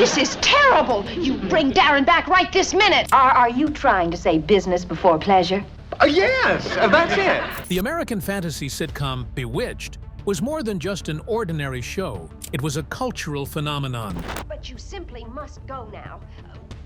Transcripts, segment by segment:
This is terrible. You bring Darrin back right this minute. Are you trying to say business before pleasure? Yes, that's it. The American fantasy sitcom Bewitched was more than just an ordinary show. It was a cultural phenomenon. But you simply must go now.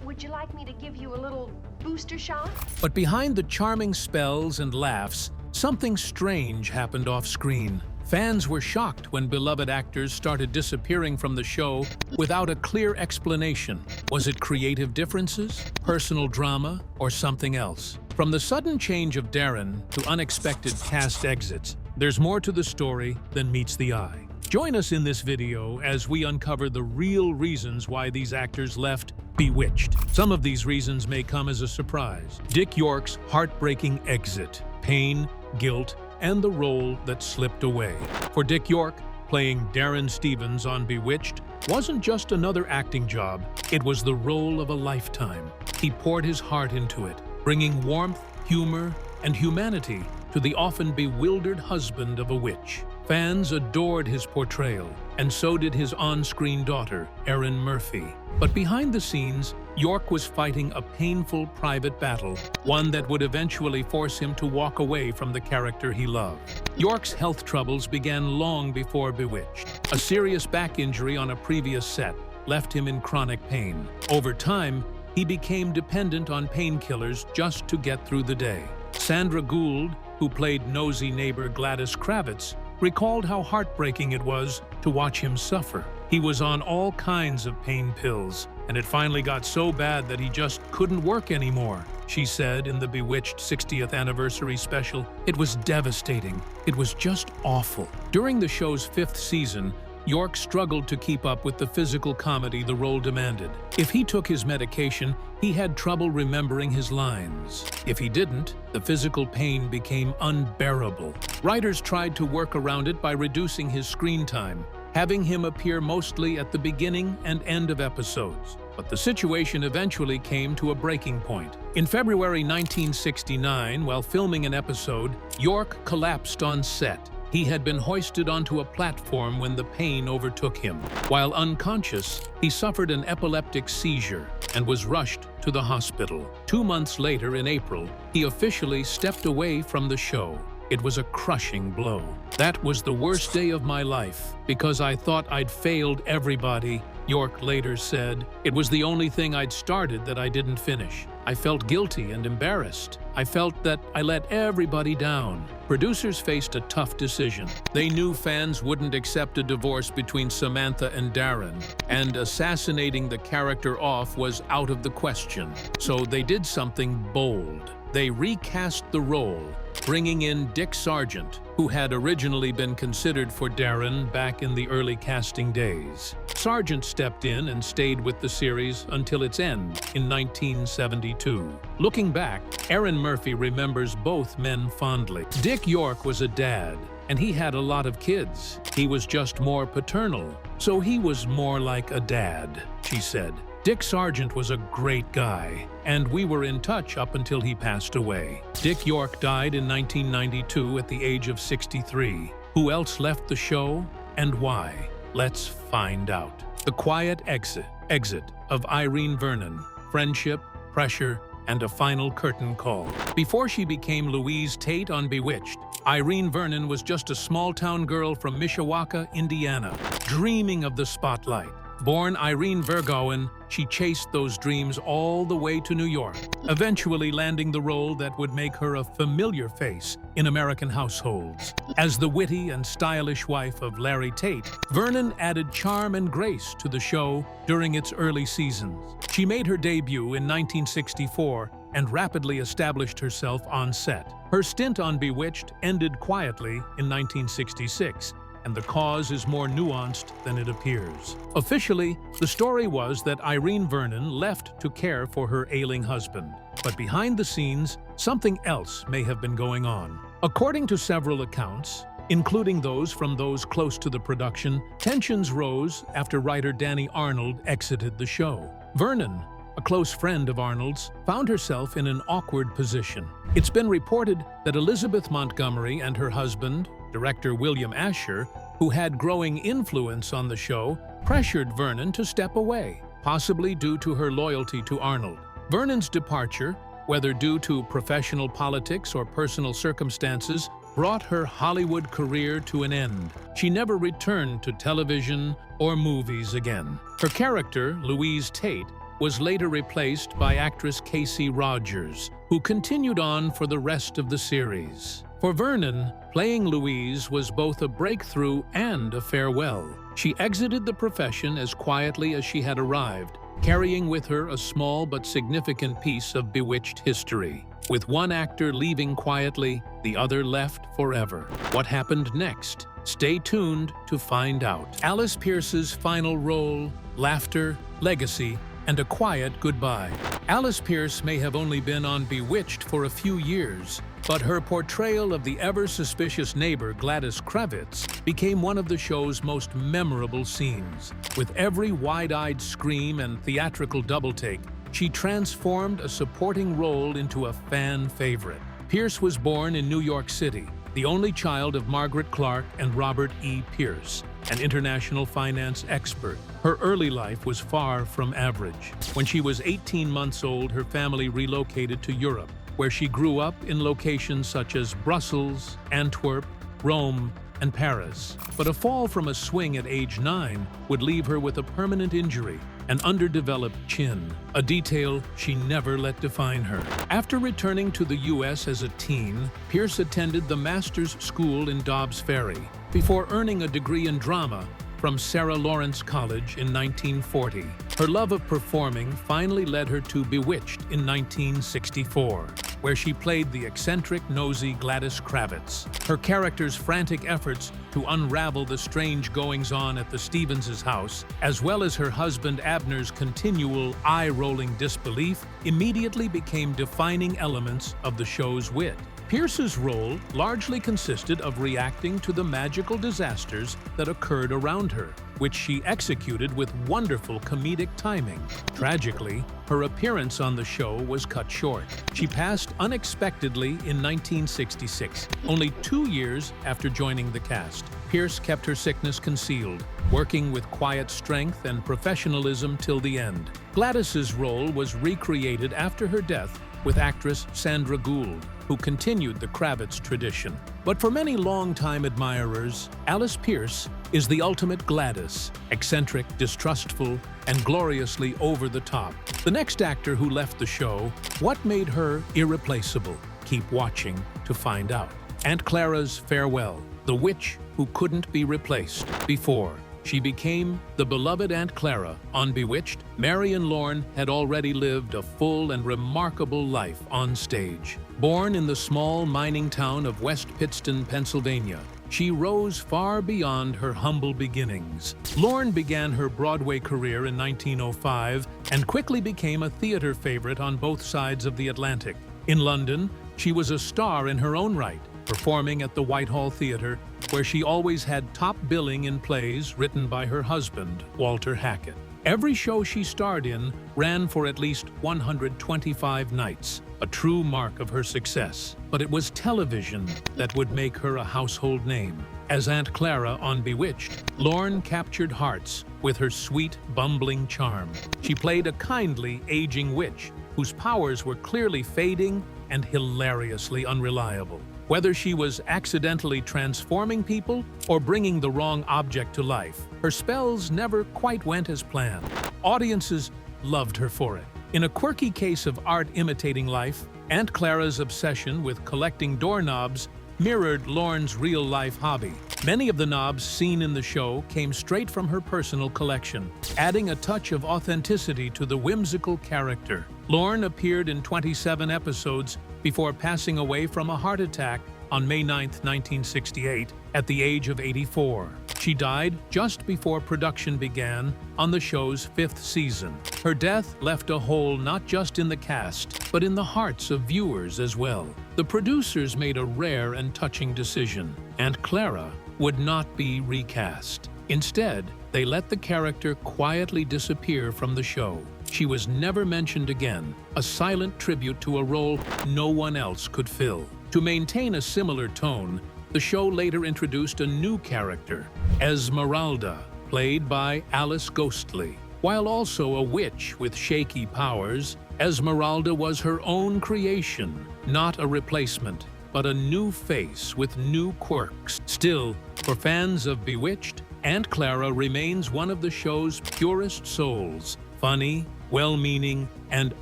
Would you like me to give you a little booster shot? But behind the charming spells and laughs, something strange happened off-screen. Fans were shocked when beloved actors started disappearing from the show without a clear explanation. Was it creative differences, personal drama, or something else? From the sudden change of Darrin to unexpected cast exits, there's more to the story than meets the eye. Join us in this video as we uncover the real reasons why these actors left Bewitched. Some of these reasons may come as a surprise. Dick York's heartbreaking exit, pain, guilt, and the role that slipped away. For Dick York, playing Darrin Stevens on Bewitched wasn't just another acting job, it was the role of a lifetime. He poured his heart into it, bringing warmth, humor, and humanity to the often bewildered husband of a witch. Fans adored his portrayal, and so did his on-screen daughter, Erin Murphy. But behind the scenes, York was fighting a painful private battle, one that would eventually force him to walk away from the character he loved. York's health troubles began long before Bewitched. A serious back injury on a previous set left him in chronic pain. Over time, he became dependent on painkillers just to get through the day. Sandra Gould, who played nosy neighbor Gladys Kravitz, recalled how heartbreaking it was to watch him suffer. He was on all kinds of pain pills, and it finally got so bad that he just couldn't work anymore. She said in the Bewitched 60th anniversary special, "It was devastating. It was just awful." During the show's 5th season, York struggled to keep up with the physical comedy the role demanded. If he took his medication, he had trouble remembering his lines. If he didn't, the physical pain became unbearable. Writers tried to work around it by reducing his screen time, having him appear mostly at the beginning and end of episodes. But the situation eventually came to a breaking point. In February 1969, while filming an episode, York collapsed on set. He had been hoisted onto a platform when the pain overtook him. While unconscious, he suffered an epileptic seizure and was rushed to the hospital. 2 months later, in April, he officially stepped away from the show. It was a crushing blow. "That was the worst day of my life because I thought I'd failed everybody," York later said. "It was the only thing I'd started that I didn't finish. I felt guilty and embarrassed. I felt that I let everybody down." Producers faced a tough decision. They knew fans wouldn't accept a divorce between Samantha and Darrin, and assassinating the character off was out of the question. So they did something bold. They recast the role, bringing in Dick Sargent, who had originally been considered for Darrin back in the early casting days. Sargent stepped in and stayed with the series until its end in 1972. Looking back, Erin Murphy remembers both men fondly. Dick York was a dad, and he had a lot of kids. He was just more paternal, so he was more like a dad, she said. Dick Sargent was a great guy, and we were in touch up until he passed away. Dick York died in 1992 at the age of 63. Who else left the show, and why? Let's find out. The quiet exit of Irene Vernon, friendship, pressure, and a final curtain call. Before she became Louise Tate on Bewitched, Irene Vernon was just a small-town girl from Mishawaka, Indiana, dreaming of the spotlight. Born Irene Vergowen, she chased those dreams all the way to New York, eventually landing the role that would make her a familiar face in American households. As the witty and stylish wife of Larry Tate, Vernon added charm and grace to the show during its early seasons. She made her debut in 1964 and rapidly established herself on set. Her stint on Bewitched ended quietly in 1966, and the cause is more nuanced than it appears. Officially, the story was that Irene Vernon left to care for her ailing husband. But behind the scenes, something else may have been going on. According to several accounts, including those from those close to the production, tensions rose after writer Danny Arnold exited the show. Vernon, a close friend of Arnold's, found herself in an awkward position. It's been reported that Elizabeth Montgomery and her husband, director William Asher, who had growing influence on the show, pressured Vernon to step away. possibly due to her loyalty to Arnold. Vernon's departure, whether due to professional politics or personal circumstances, brought her Hollywood career to an end. She never returned to television or movies again. Her character, Louise Tate, was later replaced by actress Casey Rogers, who continued on for the rest of the series. For Vernon, playing Louise was both a breakthrough and a farewell. She exited the profession as quietly as she had arrived, carrying with her a small but significant piece of Bewitched history. With one actor leaving quietly, the other left forever. What happened next? Stay tuned to find out. Alice Pearce's final role, laughter, legacy, and a quiet goodbye. Alice Pearce may have only been on Bewitched for a few years, but her portrayal of the ever-suspicious neighbor Gladys Kravitz became one of the show's most memorable scenes. With every wide-eyed scream and theatrical double-take, she transformed a supporting role into a fan favorite. Pearce was born in New York City, the only child of Margaret Clark and Robert E. Pearce, an international finance expert. Her early life was far from average. When she was 18 months old, her family relocated to Europe, where she grew up in locations such as Brussels, Antwerp, Rome, and Paris. But a fall from a swing at age 9 would leave her with a permanent injury, an underdeveloped chin, a detail she never let define her. After returning to the U.S. as a teen, Pearce attended the Master's School in Dobbs Ferry, before earning a degree in drama from Sarah Lawrence College in 1940. Her love of performing finally led her to Bewitched in 1964, where she played the eccentric, nosy Gladys Kravitz. Her character's frantic efforts to unravel the strange goings-on at the Stevens' house, as well as her husband Abner's continual eye-rolling disbelief, immediately became defining elements of the show's wit. Pearce's role largely consisted of reacting to the magical disasters that occurred around her, which she executed with wonderful comedic timing. Tragically, her appearance on the show was cut short. She passed unexpectedly in 1966, only 2 years after joining the cast. Pearce kept her sickness concealed, working with quiet strength and professionalism till the end. Gladys's role was recreated after her death with actress Sandra Gould, who continued the Kravitz tradition. But for many longtime admirers, Alice Pearce is the ultimate Gladys, eccentric, distrustful, and gloriously over the top. The next actor who left the show, what made her irreplaceable? Keep watching to find out. Aunt Clara's farewell, the witch who couldn't be replaced. Before she became the beloved Aunt Clara on Bewitched, Marion Lorne had already lived a full and remarkable life on stage. Born in the small mining town of West Pittston, Pennsylvania, she rose far beyond her humble beginnings. Lorne began her Broadway career in 1905 and quickly became a theater favorite on both sides of the Atlantic. In London, she was a star in her own right, performing at the Whitehall Theatre, where she always had top billing in plays written by her husband, Walter Hackett. Every show she starred in ran for at least 125 nights, a true mark of her success. But it was television that would make her a household name. As Aunt Clara on Bewitched, Lorne captured hearts with her sweet, bumbling charm. She played a kindly, aging witch whose powers were clearly fading and hilariously unreliable. Whether she was accidentally transforming people or bringing the wrong object to life, her spells never quite went as planned. Audiences loved her for it. In a quirky case of art imitating life, Aunt Clara's obsession with collecting doorknobs mirrored Lorne's real-life hobby. Many of the knobs seen in the show came straight from her personal collection, adding a touch of authenticity to the whimsical character. Lorne appeared in 27 episodes before passing away from a heart attack on May 9, 1968, at the age of 84. She died just before production began on the show's 5th season. Her death left a hole not just in the cast, but in the hearts of viewers as well. The producers made a rare and touching decision. Aunt Clara would not be recast. Instead, they let the character quietly disappear from the show. She was never mentioned again, a silent tribute to a role no one else could fill. To maintain a similar tone, the show later introduced a new character, Esmeralda, played by Alice Ghostly. While also a witch with shaky powers, Esmeralda was her own creation, not a replacement, but a new face with new quirks. Still, for fans of Bewitched, Aunt Clara remains one of the show's purest souls, funny, well-meaning, and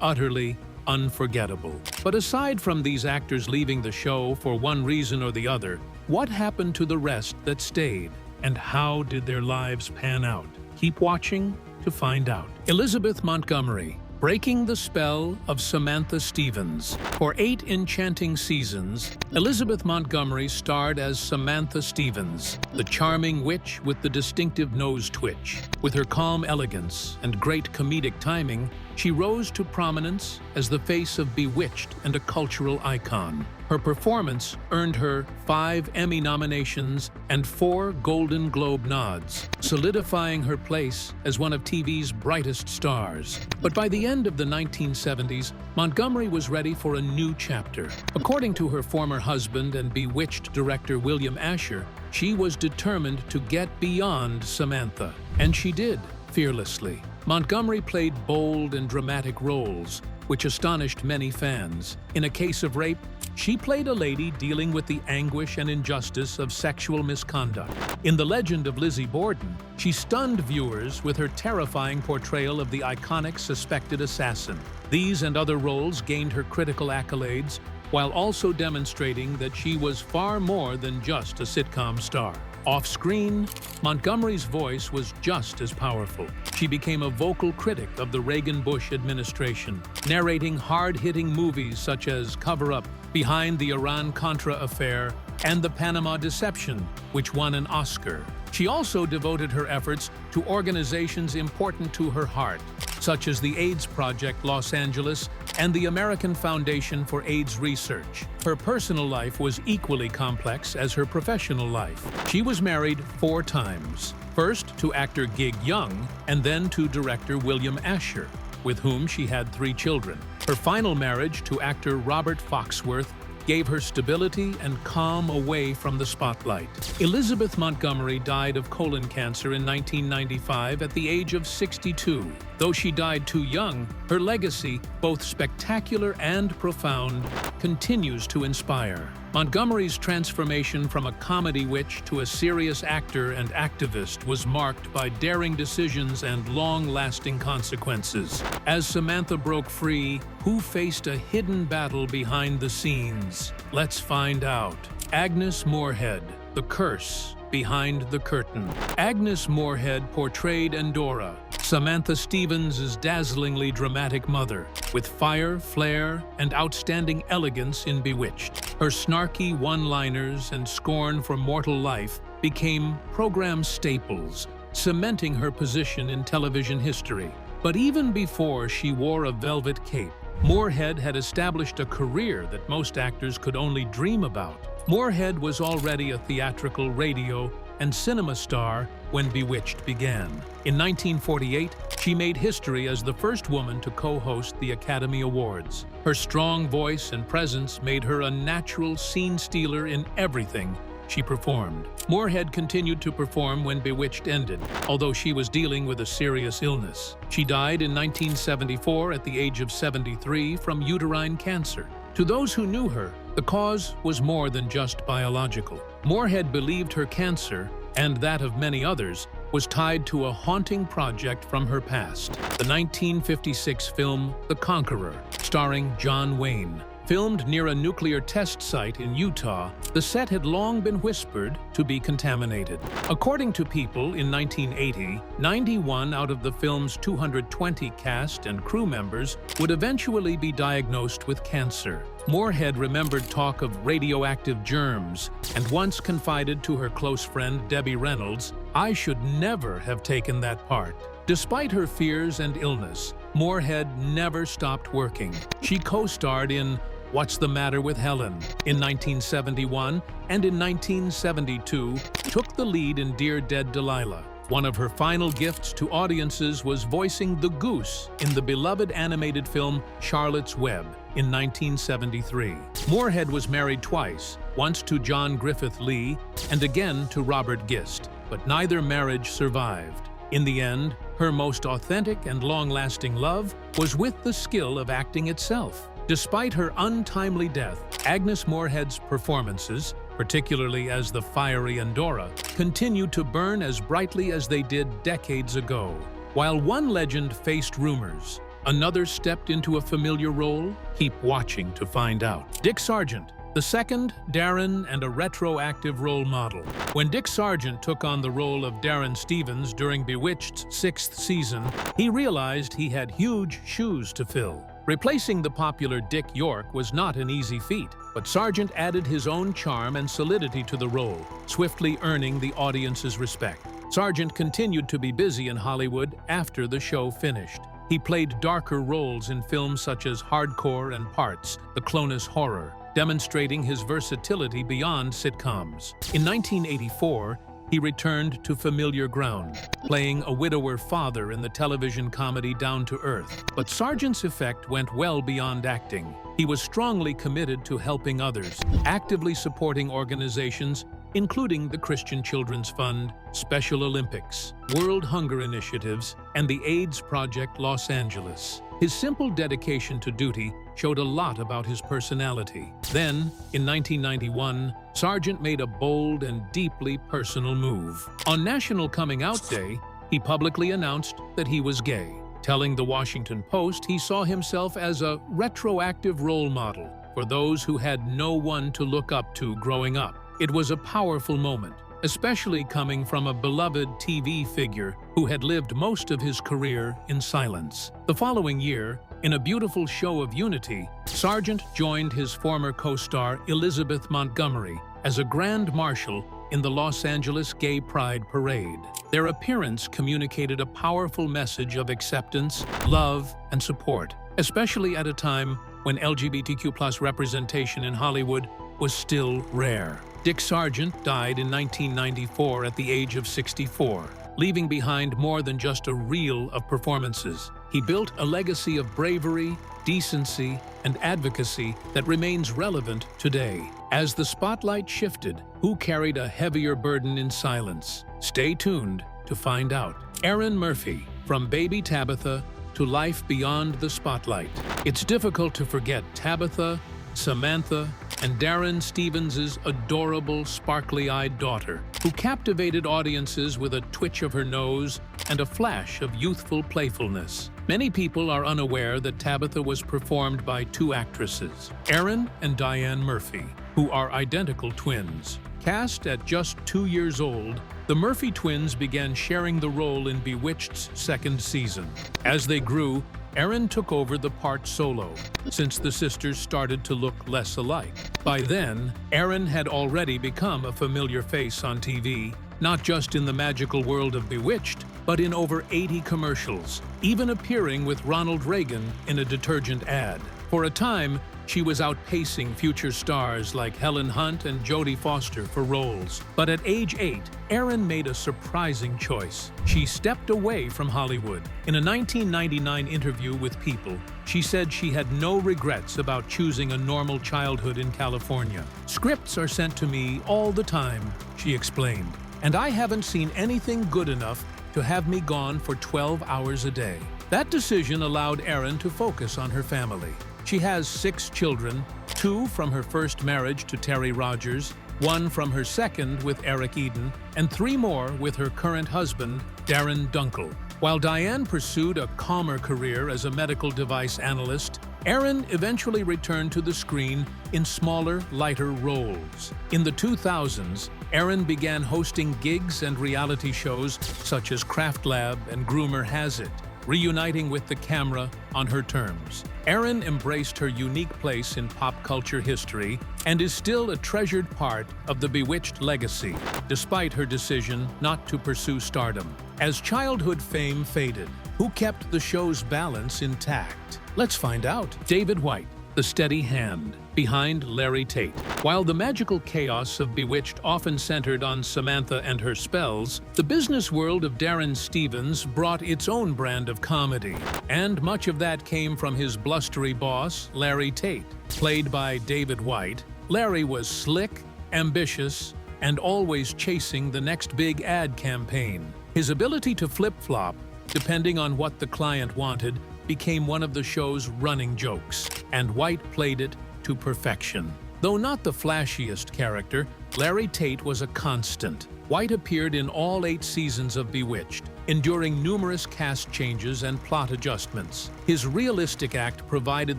utterly unforgettable. But aside from these actors leaving the show for one reason or the other, what happened to the rest that stayed, and how did their lives pan out? Keep watching to find out. Elizabeth Montgomery, breaking the spell of Samantha Stevens. For 8 enchanting seasons, Elizabeth Montgomery starred as Samantha Stevens, the charming witch with the distinctive nose twitch. With her calm elegance and great comedic timing, she rose to prominence as the face of Bewitched and a cultural icon. Her performance earned her 5 Emmy nominations and 4 Golden Globe nods, solidifying her place as one of TV's brightest stars. But by the end of the 1970s, Montgomery was ready for a new chapter. According to her former husband and Bewitched director William Asher, she was determined to get beyond Samantha. And she did, fearlessly. Montgomery played bold and dramatic roles, which astonished many fans. In A Case of Rape, she played a lady dealing with the anguish and injustice of sexual misconduct. In The Legend of Lizzie Borden, she stunned viewers with her terrifying portrayal of the iconic suspected assassin. These and other roles gained her critical accolades, while also demonstrating that she was far more than just a sitcom star. Off-screen, Montgomery's voice was just as powerful. She became a vocal critic of the Reagan-Bush administration, narrating hard-hitting movies such as Cover Up, Behind the Iran-Contra Affair, and The Panama Deception, which won an Oscar. She also devoted her efforts to organizations important to her heart, such as the AIDS Project Los Angeles and the American Foundation for AIDS Research. Her personal life was equally complex as her professional life. She was married 4 times, first to actor Gig Young and then to director William Asher, with whom she had 3 children. Her final marriage to actor Robert Foxworth gave her stability and calm away from the spotlight. Elizabeth Montgomery died of colon cancer in 1995 at the age of 62. Though she died too young, her legacy, both spectacular and profound, continues to inspire. Montgomery's transformation from a comedy witch to a serious actor and activist was marked by daring decisions and long-lasting consequences. As Samantha broke free, who faced a hidden battle behind the scenes? Let's find out. Agnes Moorehead, The Curse Behind the Curtain. Agnes Moorehead portrayed Endora, Samantha Stevens' dazzlingly dramatic mother, with fire, flair, and outstanding elegance in Bewitched. Her snarky one-liners and scorn for mortal life became program staples, cementing her position in television history. But even before she wore a velvet cape, Moorehead had established a career that most actors could only dream about. Moorehead was already a theatrical, radio, and cinema star when Bewitched began. In 1948, she made history as the first woman to co-host the Academy Awards. Her strong voice and presence made her a natural scene stealer in everything she performed. Moorehead continued to perform when Bewitched ended, although she was dealing with a serious illness. She died in 1974 at the age of 73 from uterine cancer. To those who knew her, the cause was more than just biological. Moorehead believed her cancer, and that of many others, was tied to a haunting project from her past. The 1956 film The Conqueror, starring John Wayne. Filmed near a nuclear test site in Utah, the set had long been whispered to be contaminated. According to People, in 1980, 91 out of the film's 220 cast and crew members would eventually be diagnosed with cancer. Moorehead remembered talk of radioactive germs and once confided to her close friend Debbie Reynolds, "I should never have taken that part." Despite her fears and illness, Moorehead never stopped working. She co-starred in What's the Matter with Helen in 1971, and in 1972 took the lead in Dear Dead Delilah. One of her final gifts to audiences was voicing the goose in the beloved animated film Charlotte's Web in 1973. Moorehead was married twice, once to John Griffith Lee and again to Robert Gist, but neither marriage survived. In the end, her most authentic and long-lasting love was with the skill of acting itself. Despite her untimely death, Agnes Moorehead's performances, particularly as the fiery Endora, continue to burn as brightly as they did decades ago. While one legend faced rumors, another stepped into a familiar role. Keep watching to find out. Dick Sargent, the second, Darrin, and a retroactive role model. When Dick Sargent took on the role of Darrin Stevens during Bewitched's 6th season, he realized he had huge shoes to fill. Replacing the popular Dick York was not an easy feat, but Sargent added his own charm and solidity to the role, swiftly earning the audience's respect. Sargent continued to be busy in Hollywood after the show finished. He played darker roles in films such as Hardcore and Pearce, the Clonus Horror, demonstrating his versatility beyond sitcoms. In 1984, he returned to familiar ground, playing a widower father in the television comedy Down to Earth. But Sargent's effect went well beyond acting. He was strongly committed to helping others, actively supporting organizations including the Christian Children's Fund, Special Olympics, World Hunger Initiatives, and the AIDS Project Los Angeles. His simple dedication to duty showed a lot about his personality. Then, in 1991, Sargent made a bold and deeply personal move. On National Coming Out Day, he publicly announced that he was gay, telling the Washington Post he saw himself as a retroactive role model for those who had no one to look up to growing up. It was a powerful moment, especially coming from a beloved TV figure who had lived most of his career in silence. The following year, in a beautiful show of unity, Sargent joined his former co-star Elizabeth Montgomery as a Grand Marshal in the Los Angeles Gay Pride Parade. Their appearance communicated a powerful message of acceptance, love, and support, especially at a time when LGBTQ+ representation in Hollywood was still rare. Dick Sargent died in 1994 at the age of 64, leaving behind more than just a reel of performances. He built a legacy of bravery, decency, and advocacy that remains relevant today. As the spotlight shifted, who carried a heavier burden in silence? Stay tuned to find out. Erin Murphy, from Baby Tabitha to Life Beyond the Spotlight. It's difficult to forget Tabitha, Samantha, and Darrin Stevens' adorable, sparkly-eyed daughter, who captivated audiences with a twitch of her nose and a flash of youthful playfulness. Many people are unaware that Tabitha was performed by two actresses, Erin and Diane Murphy, who are identical twins. Cast at just 2 years old, the Murphy twins began sharing the role in Bewitched's 2nd season. As they grew, Erin took over the part solo, since the sisters started to look less alike. By then, Erin had already become a familiar face on TV, not just in the magical world of Bewitched, but in over 80 commercials, even appearing with Ronald Reagan in a detergent ad. For a time, she was outpacing future stars like Helen Hunt and Jodie Foster for roles. But at age 8, Erin made a surprising choice. She stepped away from Hollywood. In a 1999 interview with People, she said she had no regrets about choosing a normal childhood in California. "Scripts are sent to me all the time," she explained, "and I haven't seen anything good enough to have me gone for 12 hours a day." That decision allowed Erin to focus on her family. She has 6 children, 2 from her first marriage to Terry Rogers, 1 from her second with Eric Eden, and 3 more with her current husband, Darrin Dunkel. While Diane pursued a calmer career as a medical device analyst, Erin eventually returned to the screen in smaller, lighter roles. In the 2000s, Erin began hosting gigs and reality shows such as Craft Lab and Groomer Has It, reuniting with the camera on her terms. Erin embraced her unique place in pop culture history and is still a treasured part of the Bewitched legacy, despite her decision not to pursue stardom. As childhood fame faded, who kept the show's balance intact? Let's find out. David White, the steady hand behind Larry Tate. While the magical chaos of Bewitched often centered on Samantha and her spells, the business world of Darrin Stevens brought its own brand of comedy, and much of that came from his blustery boss, Larry Tate. Played by David White, Larry was slick, ambitious, and always chasing the next big ad campaign. His ability to flip-flop depending on what the client wanted, became one of the show's running jokes, and White played it to perfection. Though not the flashiest character, Larry Tate was a constant. White appeared in all 8 seasons of Bewitched, enduring numerous cast changes and plot adjustments. His realistic act provided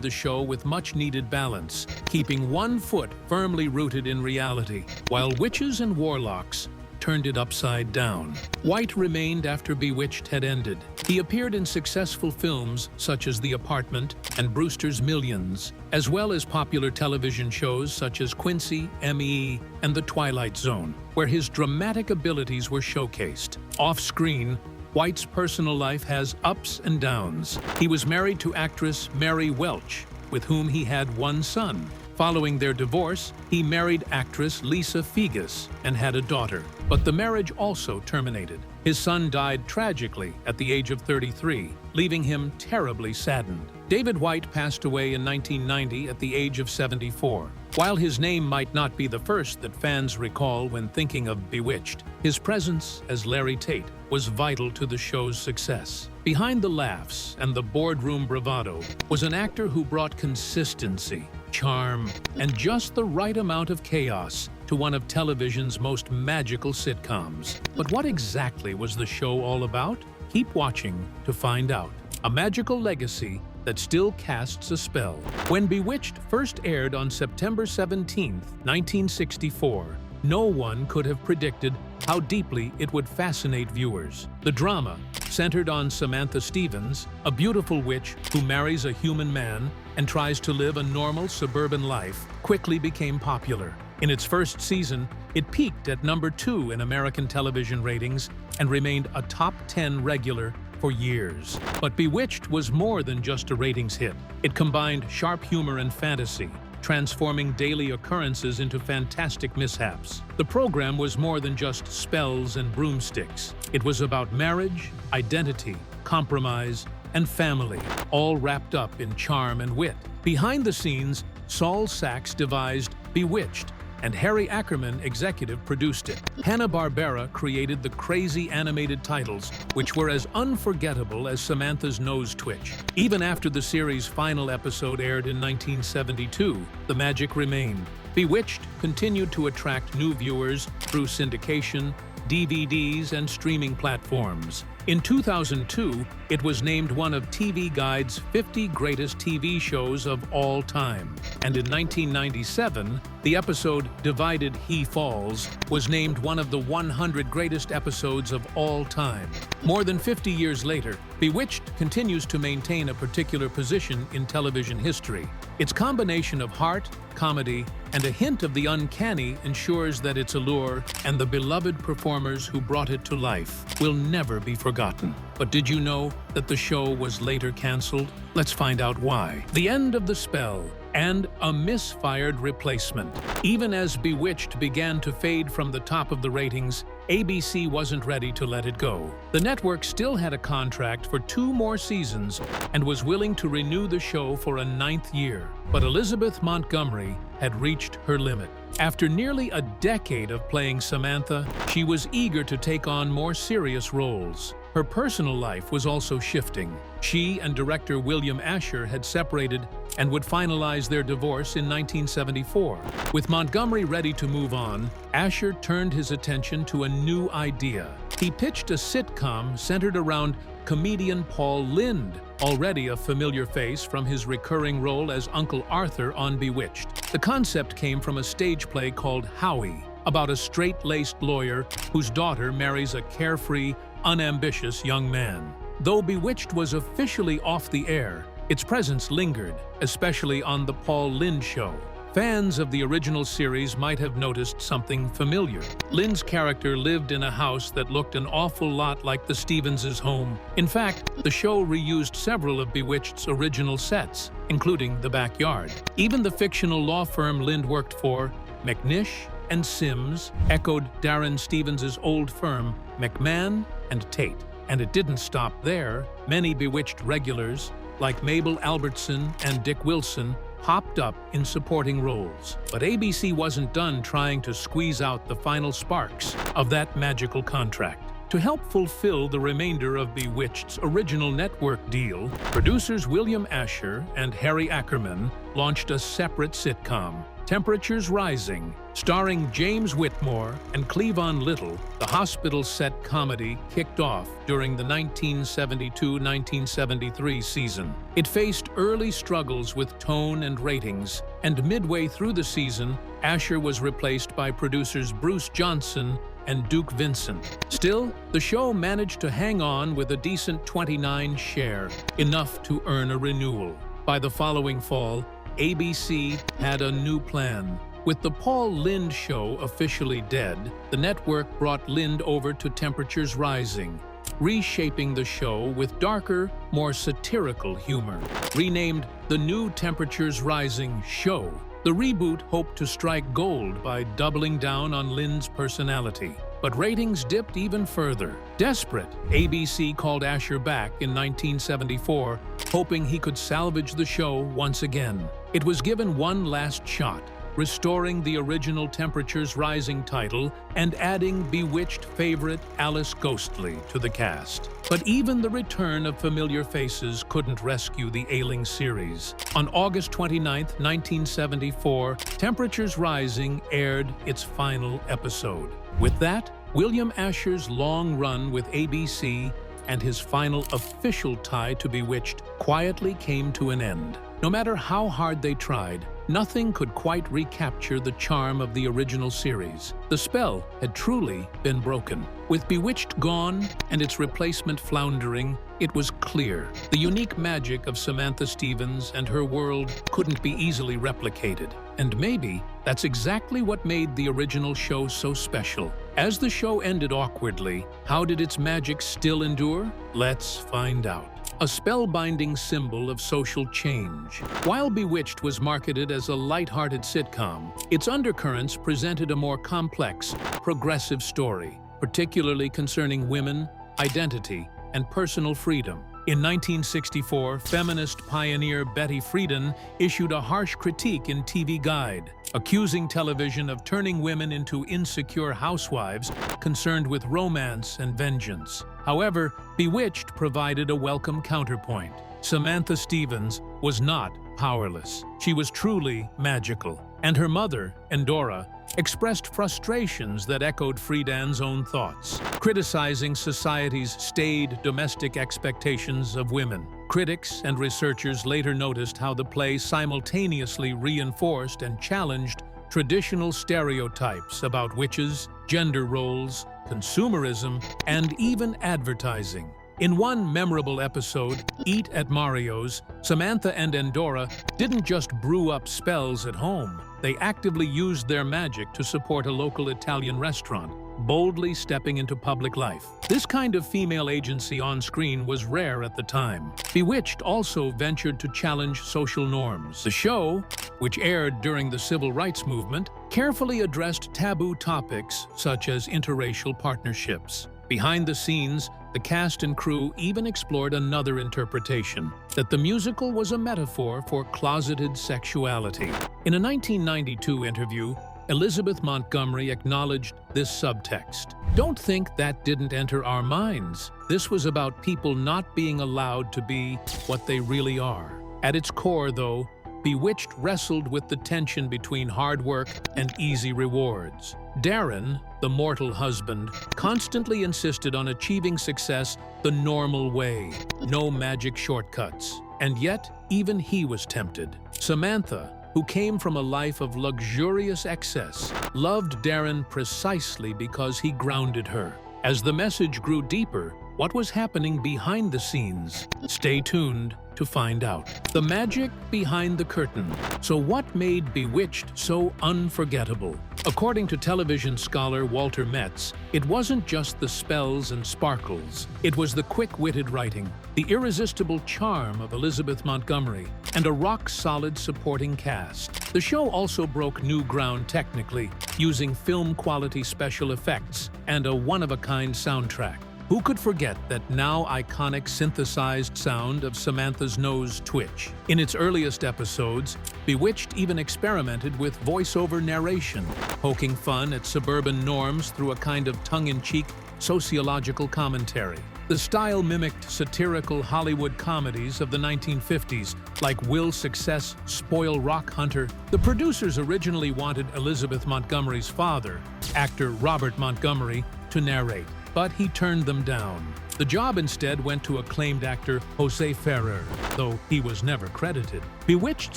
the show with much-needed balance, keeping one foot firmly rooted in reality, while witches and warlocks turned it upside down. White remained after Bewitched had ended. He appeared in successful films such as The Apartment and Brewster's Millions, as well as popular television shows such as Quincy, M.E., and The Twilight Zone, where his dramatic abilities were showcased. Off-screen, White's personal life has ups and downs. He was married to actress Mary Welch, with whom he had one son. Following their divorce, he married actress Lisa Figgis and had a daughter, but the marriage also terminated. His son died tragically at the age of 33, leaving him terribly saddened. David White passed away in 1990 at the age of 74. While his name might not be the first that fans recall when thinking of Bewitched, his presence as Larry Tate was vital to the show's success. Behind the laughs and the boardroom bravado was an actor who brought consistency, charm, and just the right amount of chaos to one of television's most magical sitcoms. But what exactly was the show all about? Keep watching to find out. A magical legacy that still casts a spell. When Bewitched first aired on September 17, 1964, no one could have predicted how deeply it would fascinate viewers. The drama, centered on Samantha Stevens, a beautiful witch who marries a human man and tries to live a normal suburban life, quickly became popular. In its first season, it peaked at number 2 in American television ratings and remained a top 10 regular for years. But Bewitched was more than just a ratings hit. It combined sharp humor and fantasy, transforming daily occurrences into fantastic mishaps. The program was more than just spells and broomsticks. It was about marriage, identity, compromise, and family, all wrapped up in charm and wit. Behind the scenes, Saul Sachs devised Bewitched, and Harry Ackerman executive produced it. Hanna-Barbera created the crazy animated titles, which were as unforgettable as Samantha's nose twitch. Even after the series' final episode aired in 1972, the magic remained. Bewitched continued to attract new viewers through syndication, DVDs, and streaming platforms. In 2002, it was named one of TV Guide's 50 greatest TV shows of all time. And in 1997, the episode Divided He Falls was named one of the 100 greatest episodes of all time. More than 50 years later, Bewitched continues to maintain a particular position in television history. Its combination of heart, comedy, and a hint of the uncanny ensures that its allure and the beloved performers who brought it to life will never be forgotten. But did you know that the show was later canceled? Let's find out why. The end of the spell and a misfired replacement. Even as Bewitched began to fade from the top of the ratings, ABC wasn't ready to let it go. The network still had a contract for 2 more seasons and was willing to renew the show for a 9th year. But Elizabeth Montgomery had reached her limit. After nearly a decade of playing Samantha, she was eager to take on more serious roles. Her personal life was also shifting. She and director William Asher had separated and would finalize their divorce in 1974. With Montgomery ready to move on, Asher turned his attention to a new idea. He pitched a sitcom centered around comedian Paul Lynde, already a familiar face from his recurring role as Uncle Arthur on Bewitched. The concept came from a stage play called Howie, about a straight-laced lawyer whose daughter marries a carefree, unambitious young man. Though Bewitched was officially off the air, its presence lingered, especially on The Paul Lynde Show. Fans of the original series might have noticed something familiar. Lynde's character lived in a house that looked an awful lot like the Stevens' home. In fact, the show reused several of Bewitched's original sets, including the backyard. Even the fictional law firm Lynde worked for, McNish and Sims, echoed Darrin Stevens' old firm, McMahon and Tate. And it didn't stop there. Many Bewitched regulars, like Mabel Albertson and Dick Wilson, popped up in supporting roles. But ABC wasn't done trying to squeeze out the final sparks of that magical contract. To help fulfill the remainder of Bewitched's original network deal, producers William Asher and Harry Ackerman launched a separate sitcom, Temperatures Rising. Starring James Whitmore and Cleavon Little, the hospital-set comedy kicked off during the 1972-1973 season. It faced early struggles with tone and ratings, and midway through the season, Asher was replaced by producers Bruce Johnson and Duke Vincent. Still, the show managed to hang on with a decent 29 share, enough to earn a renewal. By the following fall, ABC had a new plan. With the Paul Lynde Show officially dead, the network brought Lynde over to Temperatures Rising, reshaping the show with darker, more satirical humor. Renamed The New Temperatures Rising Show, the reboot hoped to strike gold by doubling down on Lynde's personality. But ratings dipped even further. Desperate, ABC called Asher back in 1974, hoping he could salvage the show once again. It was given one last shot, restoring the original Temperatures Rising title and adding Bewitched favorite Alice Ghostly to the cast. But even the return of familiar faces couldn't rescue the ailing series. On August 29, 1974, Temperatures Rising aired its final episode. With that, William Asher's long run with ABC and his final official tie to Bewitched quietly came to an end. No matter how hard they tried, nothing could quite recapture the charm of the original series. The spell had truly been broken. With Bewitched gone and its replacement floundering, it was clear the unique magic of Samantha Stevens and her world couldn't be easily replicated. And maybe that's exactly what made the original show so special. As the show ended awkwardly, how did its magic still endure? Let's find out. A spellbinding symbol of social change. While Bewitched was marketed as a light-hearted sitcom, its undercurrents presented a more complex, progressive story, particularly concerning women, identity, and personal freedom. In 1964, feminist pioneer Betty Friedan issued a harsh critique in TV Guide, accusing television of turning women into insecure housewives concerned with romance and vengeance. However, Bewitched provided a welcome counterpoint. Samantha Stevens was not powerless. She was truly magical. And her mother, Endora, expressed frustrations that echoed Friedan's own thoughts, criticizing society's staid domestic expectations of women. Critics and researchers later noticed how the play simultaneously reinforced and challenged traditional stereotypes about witches, gender roles, consumerism, and even advertising. In one memorable episode, Eat at Mario's, Samantha and Endora didn't just brew up spells at home. They actively used their magic to support a local Italian restaurant, boldly stepping into public life. This kind of female agency on screen was rare at the time. Bewitched also ventured to challenge social norms. The show, which aired during the civil rights movement, carefully addressed taboo topics such as interracial partnerships. Behind the scenes, the cast and crew even explored another interpretation, that the musical was a metaphor for closeted sexuality. In a 1992 interview, Elizabeth Montgomery acknowledged this subtext. "Don't think that didn't enter our minds. This was about people not being allowed to be what they really are." At its core, though, Bewitched wrestled with the tension between hard work and easy rewards. Darrin, the mortal husband, constantly insisted on achieving success the normal way, no magic shortcuts. And yet, even he was tempted. Samantha, who came from a life of luxurious excess, loved Darrin precisely because he grounded her. As the message grew deeper, what was happening behind the scenes? Stay tuned to find out. The magic behind the curtain. So what made Bewitched so unforgettable? According to television scholar Walter Metz, it wasn't just the spells and sparkles. It was the quick-witted writing, the irresistible charm of Elizabeth Montgomery, and a rock-solid supporting cast. The show also broke new ground technically, using film-quality special effects and a one-of-a-kind soundtrack. Who could forget that now iconic synthesized sound of Samantha's nose twitch? In its earliest episodes, Bewitched even experimented with voiceover narration, poking fun at suburban norms through a kind of tongue-in-cheek sociological commentary. The style mimicked satirical Hollywood comedies of the 1950s, like Will Success, Spoil Rock Hunter. The producers originally wanted Elizabeth Montgomery's father, actor Robert Montgomery, to narrate, but he turned them down. The job instead went to acclaimed actor Jose Ferrer, though he was never credited. Bewitched's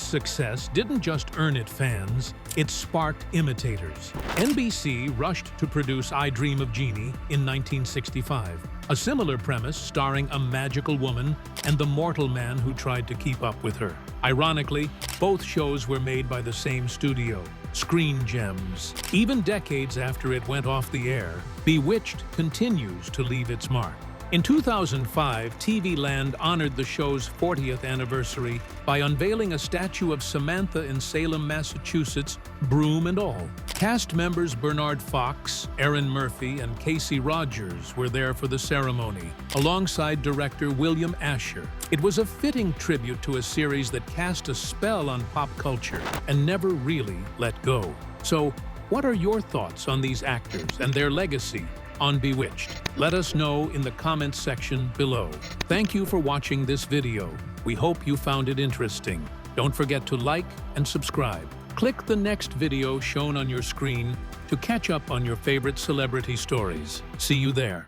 success didn't just earn it fans, it sparked imitators. NBC rushed to produce I Dream of Jeannie in 1965, a similar premise starring a magical woman and the mortal man who tried to keep up with her. Ironically, both shows were made by the same studio, Screen Gems. Even decades after it went off the air, Bewitched continues to leave its mark. In 2005, TV Land honored the show's 40th anniversary by unveiling a statue of Samantha in Salem, Massachusetts, broom and all. Cast members Bernard Fox, Erin Murphy, and Casey Rogers were there for the ceremony, alongside director William Asher. It was a fitting tribute to a series that cast a spell on pop culture and never really let go. So, what are your thoughts on these actors and their legacy on Bewitched? Let us know in the comments section below. Thank you for watching this video. We hope you found it interesting. Don't forget to like and subscribe. Click the next video shown on your screen to catch up on your favorite celebrity stories. See you there.